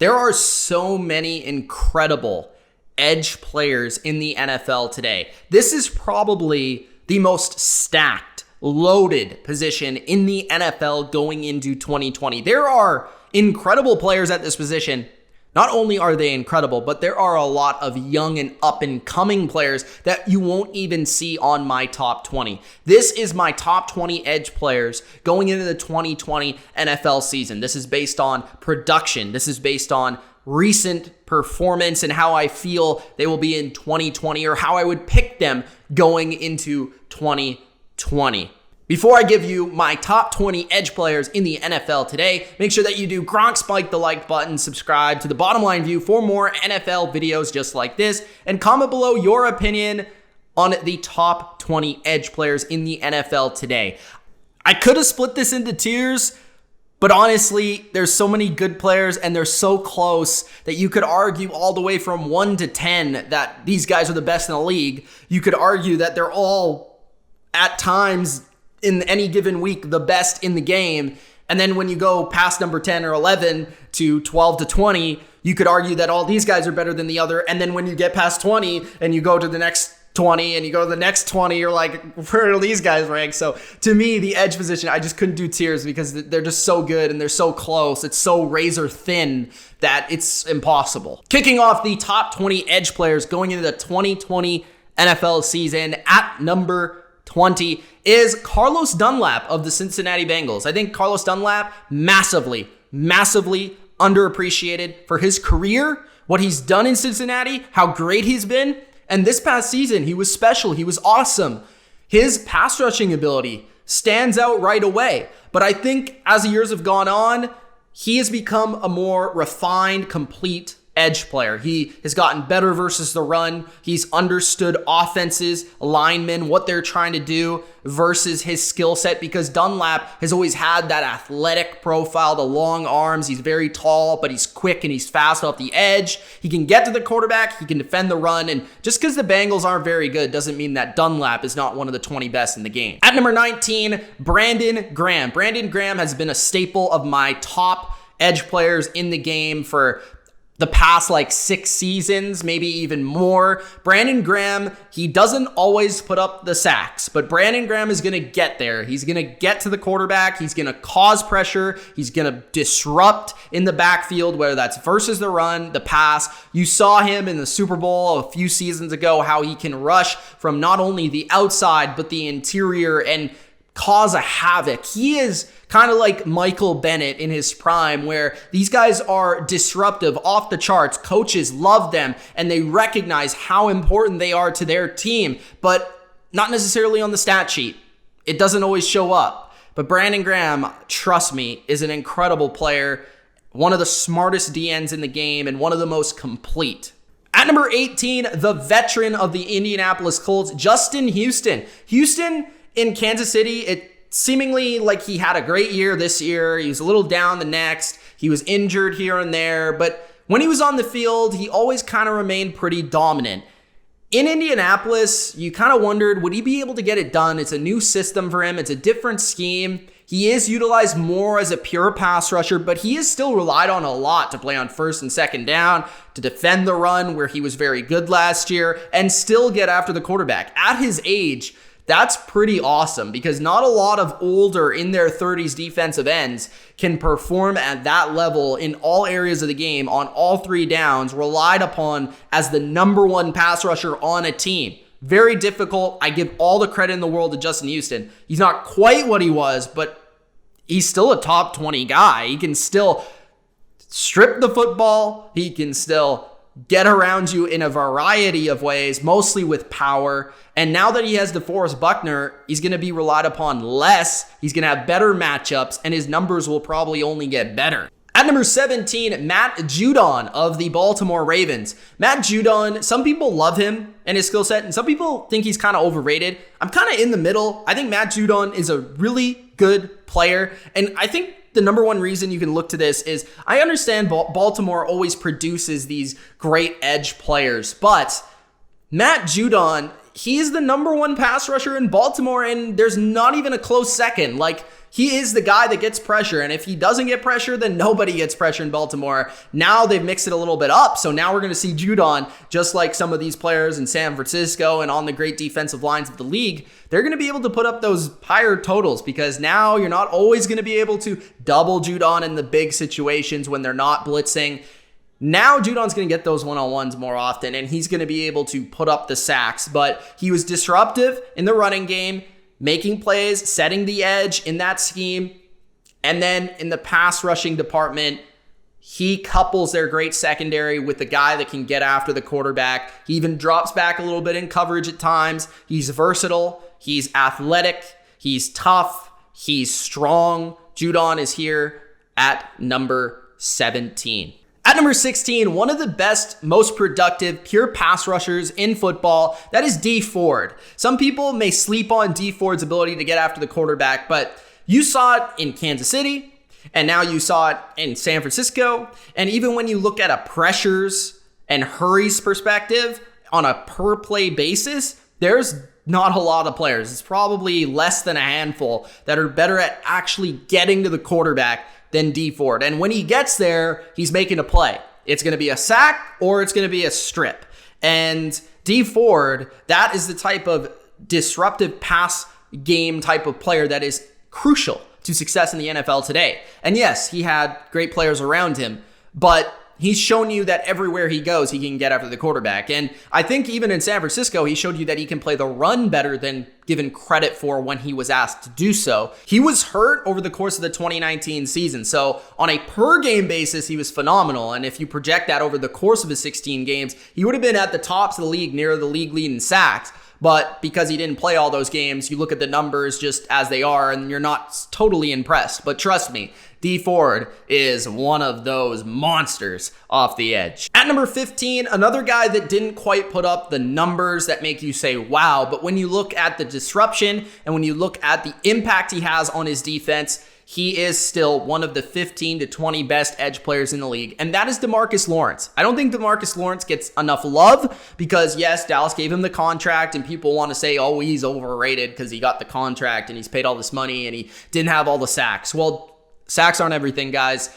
There are so many incredible edge players in the NFL today. This is probably the most stacked, loaded position in the NFL going into 2020. There are incredible players at this position. Not only are they incredible, but there are a lot of young and up-and-coming players that you won't even see on my top 20. This is my top 20 edge players going into the 2020 NFL season. This is based on production. This is based on recent performance and how I feel they will be in 2020 or how I would pick them going into 2020. Before I give you my top 20 edge players in the NFL today, make sure that you do Gronk spike the like button, subscribe to the Bottom Line View for more NFL videos just like this, and comment below your opinion on the top 20 edge players in the NFL today. I could have split this into tiers, but honestly, there's so many good players and they're so close that you could argue all the way from 1 to 10 that these guys are the best in the league. You could argue that they're all at times in any given week the best in the game. And then when you go past number 10 or 11 to 12 to 20, you could argue that all these guys are better than the other. And then when you get past 20 and you go to the next 20 and you go to the next 20, you're like, where are these guys ranked? So to me, the edge position, I just couldn't do tiers because they're just so good and they're so close. It's so razor thin that it's impossible. Kicking off the top 20 edge players going into the 2020 NFL season at number 20 is Carlos Dunlap of the Cincinnati Bengals. I think Carlos Dunlap, massively underappreciated for his career, what he's done in Cincinnati, how great he's been. And this past season, he was special. He was awesome. His pass rushing ability stands out right away. But I think as the years have gone on, he has become a more refined, complete edge player. He has gotten better versus the run. He's understood offenses, linemen, what they're trying to do versus his skill set, because Dunlap has always had that athletic profile, the long arms. He's very tall, but he's quick and he's fast off the edge. He can get to the quarterback. He can defend the run. And just because the Bengals aren't very good doesn't mean that Dunlap is not one of the 20 best in the game. At number 19, Brandon Graham. Brandon Graham has been a staple of my top edge players in the game for the past 6 seasons, maybe even more. Brandon Graham, he doesn't always put up the sacks, but Brandon Graham is going to get there. He's going to get to the quarterback. He's going to cause pressure. He's going to disrupt in the backfield, whether that's versus the run, the pass. You saw him in the Super Bowl a few seasons ago, how he can rush from not only the outside, but the interior and cause a havoc. He is kind of like Michael Bennett in his prime, where these guys are disruptive, off the charts. Coaches love them and they recognize how important they are to their team, but not necessarily on the stat sheet. It doesn't always show up. But Brandon Graham, trust me, is an incredible player, one of the smartest DNs in the game and one of the most complete. At number 18, the veteran of the Indianapolis Colts, Justin Houston. Houston in Kansas City, it seemingly like he had a great year this year. He was a little down the next. He was injured here and there, but when he was on the field, he always kind of remained pretty dominant. In Indianapolis, you kind of wondered, would he be able to get it done? It's a new system for him. It's a different scheme. He is utilized more as a pure pass rusher, but he is still relied on a lot to play on first and second down, to defend the run where he was very good last year, and still get after the quarterback. At his age, that's pretty awesome, because not a lot of older in their 30s defensive ends can perform at that level in all areas of the game on all 3 downs, relied upon as the number 1 pass rusher on a team. Very difficult. I give all the credit in the world to Justin Houston. He's not quite what he was, but he's still a top 20 guy. He can still strip the football. He can still get around you in a variety of ways, mostly with power. And now that he has DeForest Buckner, he's going to be relied upon less. He's going to have better matchups, and his numbers will probably only get better. At number 17, Matt Judon of the Baltimore Ravens. Matt Judon, some people love him and his skill set, and some people think he's kind of overrated. I'm kind of in the middle. I think Matt Judon is a really good player, and I think the number one reason you can look to this is I understand Baltimore always produces these great edge players, but Matt Judon, he's the #1 pass rusher in Baltimore, and there's not even a close second. Like, he is the guy that gets pressure, and if he doesn't get pressure, then nobody gets pressure in Baltimore. Now they've mixed it a little bit up, so now we're going to see JUDON, just like some of these players in San Francisco and on the great defensive lines of the league, they're going to be able to put up those higher totals, because now you're not always going to be able to double JUDON in the big situations when they're not blitzing. Now JUDON's going to get those one-on-ones more often, and he's going to be able to put up the sacks, but he was disruptive in the running game, making plays, setting the edge in that scheme. And then in the pass rushing department, he couples their great secondary with the guy that can get after the quarterback. He even drops back a little bit in coverage at times. He's versatile. He's athletic. He's tough. He's strong. JUDON is here at number 17. At number 16, one of the best, most productive pure pass rushers in football, that is Dee Ford. Some people may sleep on Dee Ford's ability to get after the quarterback, but you saw it in Kansas City, and now you saw it in San Francisco. And even when you look at a pressures and hurries perspective on a per play basis, there's not a lot of players. It's probably less than a handful that are better at actually getting to the quarterback than Dee Ford. And when he gets there, he's making a play. It's going to be a sack or it's going to be a strip. And Dee Ford, that is the type of disruptive pass game type of player that is crucial to success in the NFL today. And yes, he had great players around him, but he's shown you that everywhere he goes, he can get after the quarterback. And I think even in San Francisco, he showed you that he can play the run better than given credit for when he was asked to do so. He was hurt over the course of the 2019 season. So on a per game basis, he was phenomenal. And if you project that over the course of his 16 games, he would have been at the tops of the league, near the league lead in sacks. But because he didn't play all those games, you look at the numbers just as they are and you're not totally impressed. But trust me, Dee Ford is one of those monsters off the edge. At number 15, another guy that didn't quite put up the numbers that make you say, wow, but when you look at the disruption and when you look at the impact he has on his defense, he is still one of the 15 to 20 best edge players in the league, and that is DeMarcus Lawrence. I don't think DeMarcus Lawrence gets enough love because, yes, Dallas gave him the contract, and people want to say, oh, he's overrated because he got the contract and he's paid all this money and he didn't have all the sacks. Well, sacks aren't everything, guys.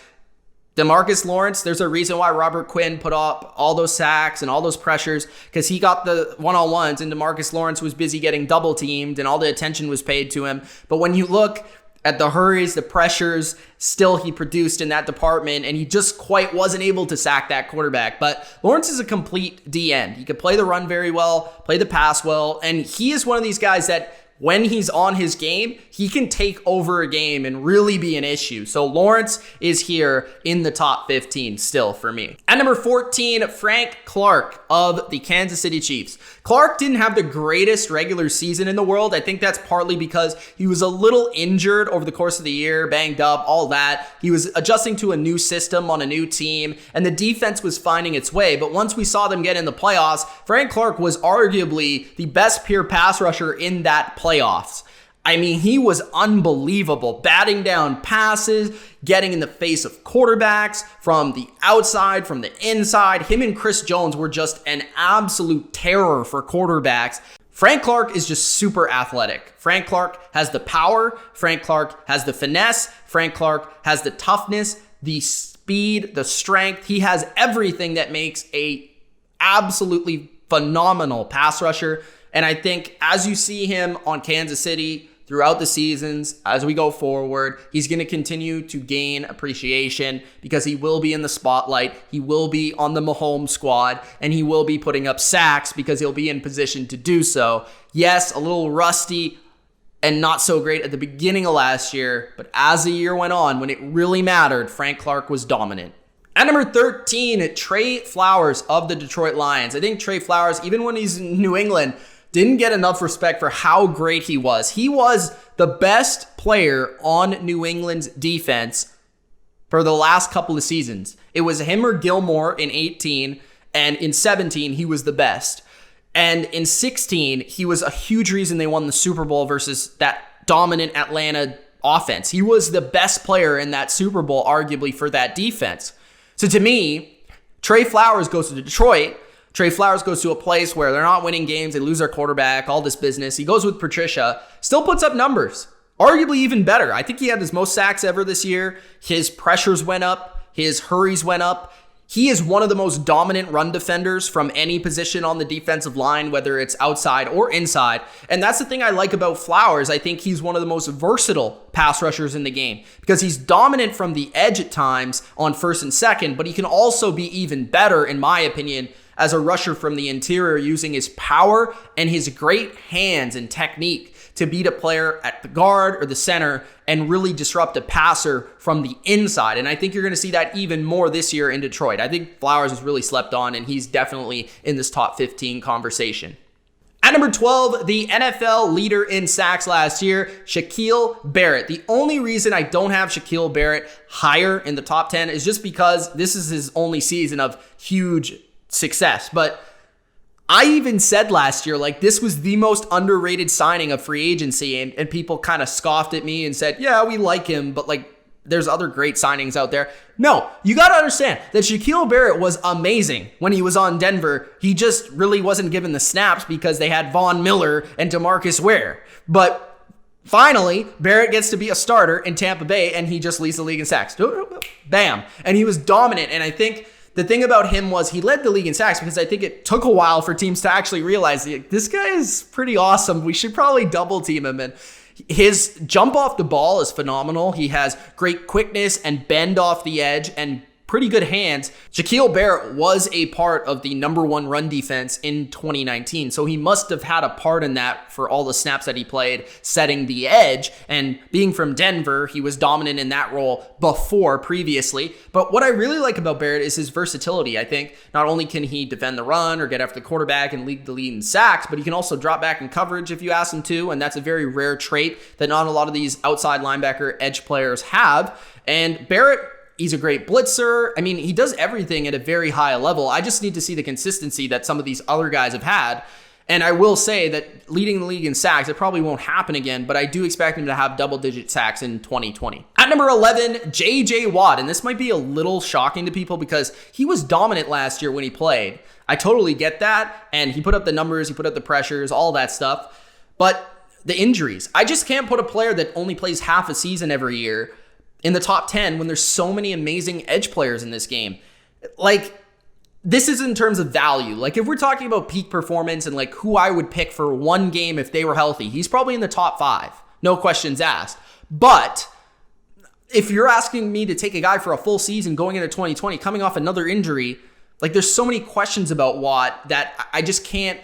DeMarcus Lawrence, there's a reason why Robert Quinn put up all those sacks and all those pressures, because he got the one-on-ones and DeMarcus Lawrence was busy getting double-teamed and all the attention was paid to him. But when you look at the hurries, the pressures, still he produced in that department, and he just quite wasn't able to sack that quarterback. But Lawrence is a complete D end. He could play the run very well, play the pass well, and he is one of these guys that when he's on his game, he can take over a game and really be an issue. So Lawrence is here in the top 15 still for me. At number 14, Frank Clark of the Kansas City Chiefs. Clark didn't have the greatest regular season in the world. I think that's partly because he was a little injured over the course of the year, banged up, all that. He was adjusting to a new system on a new team, and the defense was finding its way. But once we saw them get in the playoffs, Frank Clark was arguably the best pure pass rusher in that playoffs. I mean, he was unbelievable, batting down passes, getting in the face of quarterbacks from the outside, from the inside. Him and Chris Jones were just an absolute terror for quarterbacks. Frank Clark is just super athletic. Frank Clark has the power. Frank Clark has the finesse. Frank Clark has the toughness, the speed, the strength. He has everything that makes a absolutely phenomenal pass rusher. And I think as you see him on Kansas City throughout the seasons, as we go forward, he's going to continue to gain appreciation because he will be in the spotlight. He will be on the Mahomes squad, and he will be putting up sacks because he'll be in position to do so. Yes, a little rusty and not so great at the beginning of last year, but as the year went on, when it really mattered, Frank Clark was dominant. At number 13, Trey Flowers of the Detroit Lions. I think Trey Flowers, even when he's in New England, didn't get enough respect for how great he was. He was the best player on New England's defense for the last couple of seasons. It was him or Gilmore in 18, and in 17, he was the best. And in 16, he was a huge reason they won the Super Bowl versus that dominant Atlanta offense. He was the best player in that Super Bowl, arguably, for that defense. So to me, Trey Flowers goes to Detroit. Trey Flowers goes to a place where they're not winning games, they lose their quarterback, all this business. He goes with Patricia, still puts up numbers, arguably even better. I think he had his most sacks ever this year. His pressures went up, his hurries went up. He is one of the most dominant run defenders from any position on the defensive line, whether it's outside or inside. And that's the thing I like about Flowers. I think he's one of the most versatile pass rushers in the game because he's dominant from the edge at times on first and second, but he can also be even better, in my opinion, as a rusher from the interior, using his power and his great hands and technique to beat a player at the guard or the center and really disrupt a passer from the inside. And I think you're going to see that even more this year in Detroit. I think Flowers is really slept on, and he's definitely in this top 15 conversation. At number 12, the NFL leader in sacks last year, Shaquille Barrett. The only reason I don't have Shaquille Barrett higher in the top 10 is just because this is his only season of huge success. But I even said last year, like, this was the most underrated signing of free agency, and people kind of scoffed at me and said, yeah, we like him, but like, there's other great signings out there. No, you got to understand that Shaquille Barrett was amazing when he was on Denver. He just really wasn't given the snaps because they had Von Miller and DeMarcus Ware. But finally, Barrett gets to be a starter in Tampa Bay, and he just leads the league in sacks. Bam. And he was dominant, and I think the thing about him was he led the league in sacks because I think it took a while for teams to actually realize this guy is pretty awesome. We should probably double team him. And his jump off the ball is phenomenal. He has great quickness and bend off the edge and pretty good hands. Shaquille Barrett was a part of the number one run defense in 2019. So he must have had a part in that for all the snaps that he played, setting the edge. And being from Denver, he was dominant in that role previously. But what I really like about Barrett is his versatility. I think not only can he defend the run or get after the quarterback and lead the lead in sacks, but he can also drop back in coverage if you ask him to. And that's a very rare trait that not a lot of these outside linebacker edge players have. And Barrett, he's a great blitzer. I mean, he does everything at a very high level. I just need to see the consistency that some of these other guys have had. And I will say that leading the league in sacks, it probably won't happen again, but I do expect him to have double-digit sacks in 2020. At number 11, J.J. Watt. And this might be a little shocking to people because he was dominant last year when he played. I totally get that. And he put up the numbers, he put up the pressures, all that stuff. But the injuries. I just can't put a player that only plays half a season every year in the top 10 when there's so many amazing edge players in this game. Like, this is in terms of value. Like, if we're talking about peak performance and like who I would pick for one game if they were healthy, he's probably in the top 5. No questions asked. But if you're asking me to take a guy for a full season going into 2020, coming off another injury, like, there's so many questions about Watt that I just can't.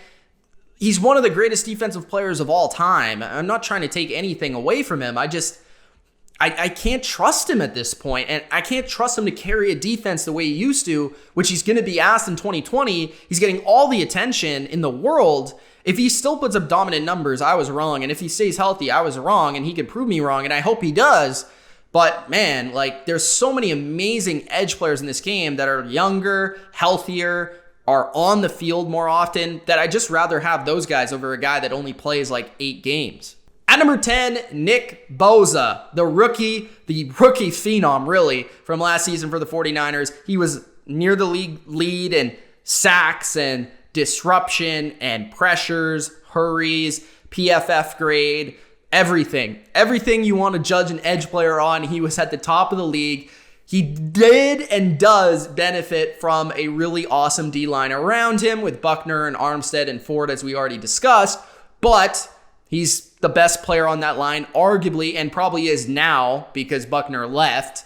He's one of the greatest defensive players of all time. I'm not trying to take anything away from him. I can't trust him at this point, and I can't trust him to carry a defense the way he used to, which he's going to be asked in 2020. He's getting all the attention in the world. If he still puts up dominant numbers, I was wrong. And if he stays healthy, I was wrong, and he could prove me wrong, and I hope he does. But man, like, there's so many amazing edge players in this game that are younger, healthier, are on the field more often, that I just rather have those guys over a guy that only plays like 8 games. At number 10, Nick Bosa, the rookie phenom, really, from last season for the 49ers. He was near the league lead in sacks and disruption and pressures, hurries, PFF grade, everything. Everything you want to judge an edge player on, he was at the top of the league. He did and does benefit from a really awesome D-line around him with Buckner and Armstead and Ford, as we already discussed, but he's the best player on that line, arguably, and probably is now because Buckner left.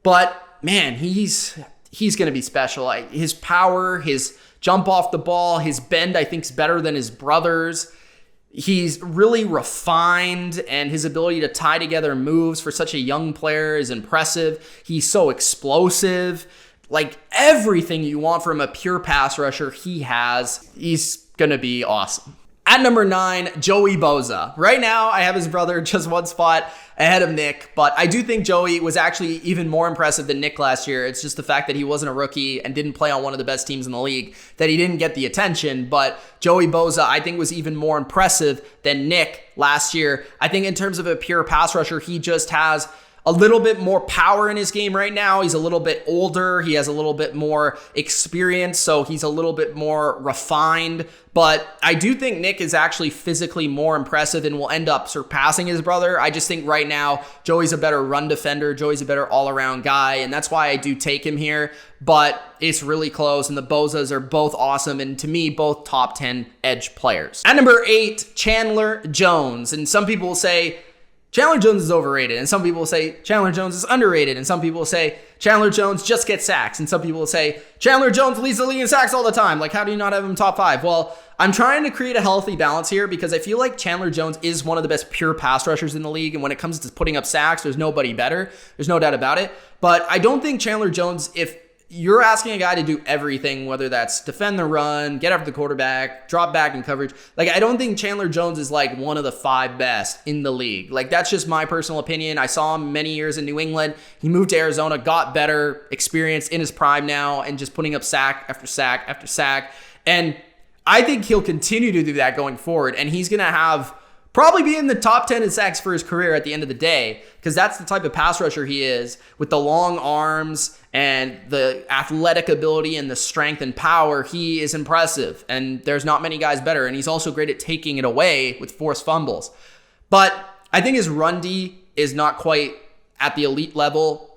But man, he's going to be special. His power, his jump off the ball, his bend, I think, is better than his brother's. He's really refined, and his ability to tie together moves for such a young player is impressive. He's so explosive. Like, everything you want from a pure pass rusher, he has. He's going to be awesome. At number 9, Joey Bosa. Right now, I have his brother just one spot ahead of Nick, but I do think Joey was actually even more impressive than Nick last year. It's just the fact that he wasn't a rookie and didn't play on one of the best teams in the league that he didn't get the attention. But Joey Bosa, I think, was even more impressive than Nick last year. I think in terms of a pure pass rusher, he just has a little bit more power in his game right now. He's a little bit older. He has a little bit more experience, so he's a little bit more refined. But I do think Nick is actually physically more impressive and will end up surpassing his brother. I just think right now, Joey's a better run defender. Joey's a better all-around guy, and that's why I do take him here. But it's really close, and the BOSAs are both awesome, and to me, both top 10 edge players. At number 8, Chandler Jones. And some people will say, Chandler Jones is overrated, and some people will say Chandler Jones is underrated, and some people will say Chandler Jones just gets sacks, and some people will say Chandler Jones leads the league in sacks all the time. Like, how do you not have him top 5? Well, I'm trying to create a healthy balance here because I feel like Chandler Jones is one of the best pure pass rushers in the league, and when it comes to putting up sacks, there's nobody better. There's no doubt about it. But I don't think Chandler Jones, if you're asking a guy to do everything, whether that's defend the run, get after the quarterback, drop back in coverage. Like, I don't think Chandler Jones is like one of the 5 best in the league. Like, that's just my personal opinion. I saw him many years in New England. He moved to Arizona, got better experience in his prime now, and just putting up sack after sack after sack. And I think he'll continue to do that going forward. And he's going to probably be in the top 10 in sacks for his career at the end of the day, because that's the type of pass rusher he is, with the long arms and the athletic ability and the strength and power. He is impressive, and there's not many guys better, and he's also great at taking it away with forced fumbles. But I think his run D is not quite at the elite level,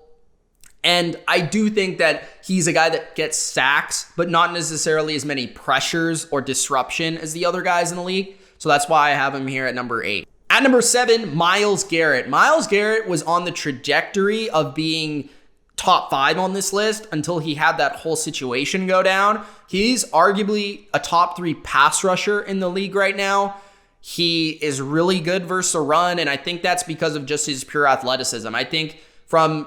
and I do think that he's a guy that gets sacks, but not necessarily as many pressures or disruption as the other guys in the league. So that's why I have him here at number 8. At number 7, Myles Garrett. Myles Garrett was on the trajectory of being top 5 on this list until he had that whole situation go down. He's arguably a top 3 pass rusher in the league right now. He is really good versus a run, and I think that's because of just his pure athleticism. I think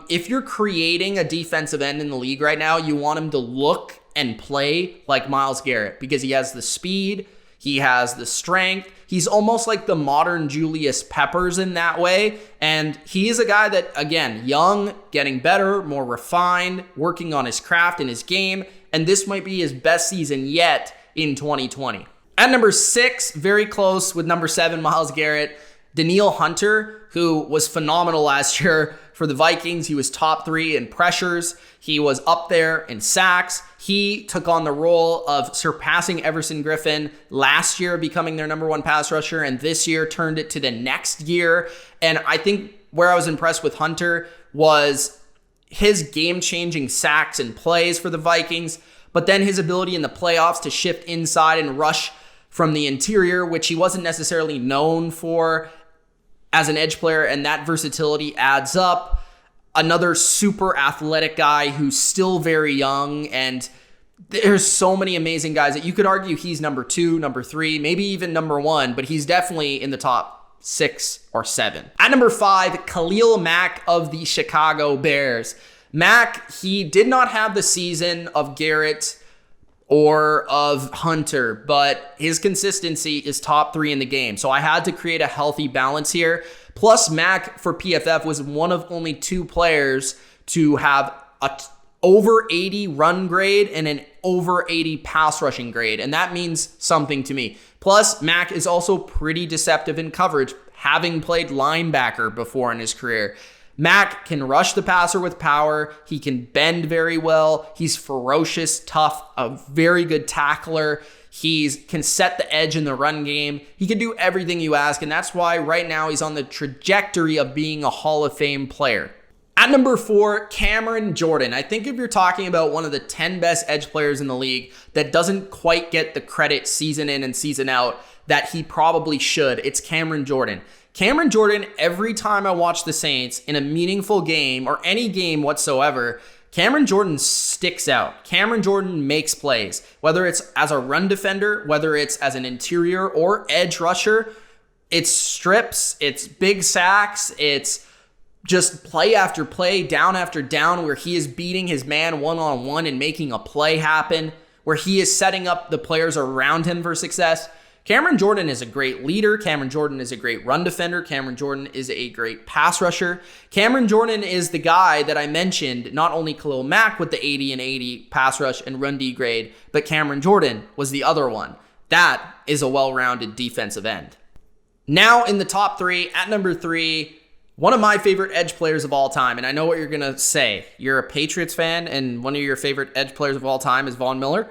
if you're creating a defensive end in the league right now, you want him to look and play like Myles Garrett because he has the speed, he has the strength. He's almost like the modern Julius Peppers in that way. And he is a guy that, again, young, getting better, more refined, working on his craft and his game. And this might be his best season yet in 2020. At number 6, very close with number 7, Myles Garrett, Danielle Hunter, who was phenomenal last year for the Vikings. He was top 3 in pressures. He was up there in sacks. He took on the role of surpassing Everson Griffin last year, becoming their number 1 pass rusher, and this year turned it to the next year. And I think where I was impressed with Hunter was his game-changing sacks and plays for the Vikings, but then his ability in the playoffs to shift inside and rush from the interior, which he wasn't necessarily known for as an edge player, and that versatility adds up. Another super athletic guy who's still very young, and there's so many amazing guys that you could argue he's number 2, number 3, maybe even number 1, but he's definitely in the top 6 or 7. At number 5, Khalil Mack of the Chicago Bears. Mack, he did not have the season of Garrett or of Hunter, but his consistency is top 3 in the game. So I had to create a healthy balance here. Plus, Mack for PFF was one of only 2 players to have a over 80 run grade and an over 80 pass rushing grade, and that means something to me. Plus, Mack is also pretty deceptive in coverage, having played linebacker before in his career. Mack can rush the passer with power. He can bend very well. He's ferocious, tough, a very good tackler. He can set the edge in the run game. He can do everything you ask, and that's why right now he's on the trajectory of being a Hall of Fame player. At number 4, Cameron Jordan. I think if you're talking about one of the 10 best edge players in the league that doesn't quite get the credit season in and season out that he probably should, it's Cameron Jordan. Cameron Jordan, every time I watch the Saints in a meaningful game or any game whatsoever, Cameron Jordan sticks out. Cameron Jordan makes plays, whether it's as a run defender, whether it's as an interior or edge rusher. It's strips, it's big sacks, it's just play after play, down after down, where he is beating his man one-on-one and making a play happen, where he is setting up the players around him for success. Cameron Jordan is a great leader. Cameron Jordan is a great run defender. Cameron Jordan is a great pass rusher. Cameron Jordan is the guy that I mentioned, not only Khalil Mack with the 80 and 80 pass rush and run D grade, but Cameron Jordan was the other one. That is a well-rounded defensive end. Now in the top 3, at number 3, One of my favorite edge players of all time, and I know what you're going to say. You're a Patriots fan, and one of your favorite edge players of all time is Von Miller.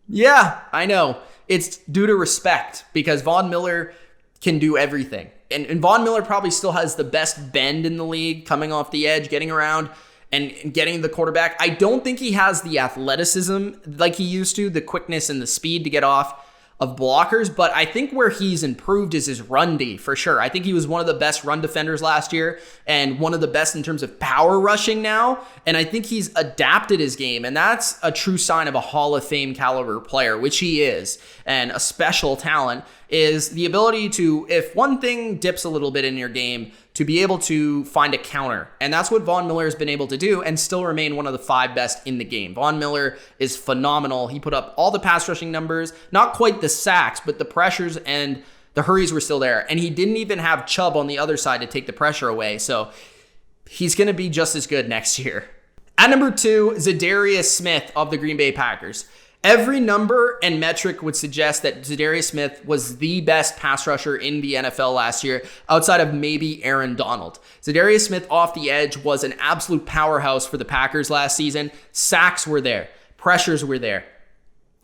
Yeah, I know. It's due to respect, because Von Miller can do everything. And Von Miller probably still has the best bend in the league, coming off the edge, getting around, and getting the quarterback. I don't think he has the athleticism like he used to, the quickness and the speed to get off of blockers, but I think where he's improved is his run D, for sure. I think he was one of the best run defenders last year and one of the best in terms of power rushing now, and I think he's adapted his game, and that's a true sign of a Hall of Fame caliber player, which he is, and a special talent is the ability to, if one thing dips a little bit in your game, to be able to find a counter. And that's what Von Miller has been able to do and still remain one of the 5 best in the game. Von Miller is phenomenal. He put up all the pass rushing numbers, not quite the sacks, but the pressures and the hurries were still there. And he didn't even have Chubb on the other side to take the pressure away. So he's going to be just as good next year. At number 2, Za'Darius Smith of the Green Bay Packers. Every number and metric would suggest that Za'Darius Smith was the best pass rusher in the NFL last year, outside of maybe Aaron Donald. Za'Darius Smith off the edge was an absolute powerhouse for the Packers last season. Sacks were there. Pressures were there.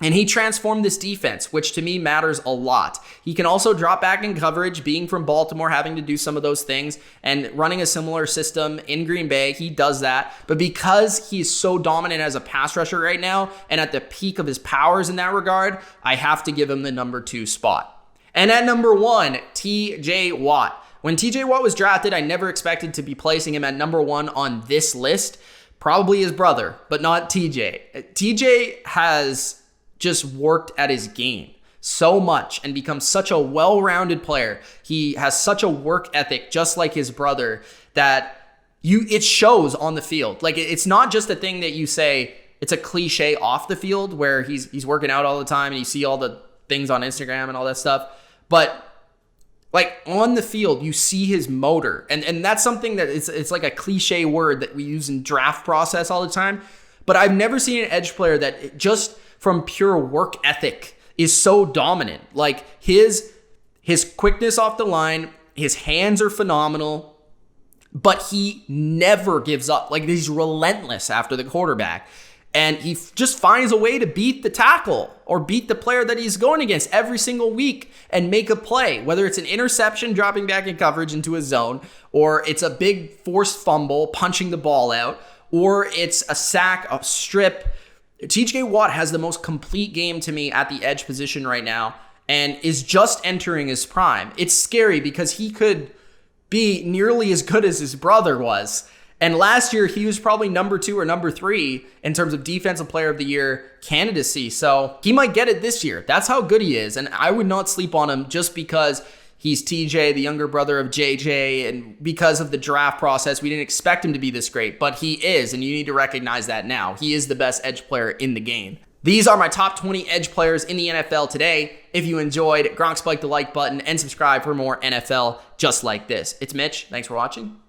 And he transformed this defense, which to me matters a lot. He can also drop back in coverage, being from Baltimore, having to do some of those things, and running a similar system in Green Bay. He does that. But because he's so dominant as a pass rusher right now, and at the peak of his powers in that regard, I have to give him the number 2 spot. And at number 1, TJ Watt. When TJ Watt was drafted, I never expected to be placing him at number 1 on this list. Probably his brother, but not TJ. TJ has just worked at his game so much and become such a well-rounded player. He has such a work ethic, just like his brother, that it shows on the field. Like, it's not just a thing that you say, it's a cliche off the field where he's working out all the time and you see all the things on Instagram and all that stuff. But like on the field, you see his motor. And that's something that it's like a cliche word that we use in draft process all the time. But I've never seen an edge player that just from pure work ethic is so dominant. Like his quickness off the line, his hands are phenomenal, but he never gives up. Like, he's relentless after the quarterback. And he just finds a way to beat the tackle or beat the player that he's going against every single week and make a play, whether it's an interception dropping back in coverage into a zone, or it's a big forced fumble punching the ball out, or it's a sack, a strip. TJ Watt has the most complete game to me at the edge position right now and is just entering his prime. It's scary because he could be nearly as good as his brother was. And last year, he was probably number 2 or number 3 in terms of Defensive Player of the Year candidacy. So he might get it this year. That's how good he is. And I would not sleep on him just because he's TJ, the younger brother of JJ, and because of the draft process, we didn't expect him to be this great, but he is, and you need to recognize that now. He is the best edge player in the game. These are my top 20 edge players in the NFL today. If you enjoyed, Gronk spike the like button and subscribe for more NFL just like this. It's Mitch. Thanks for watching.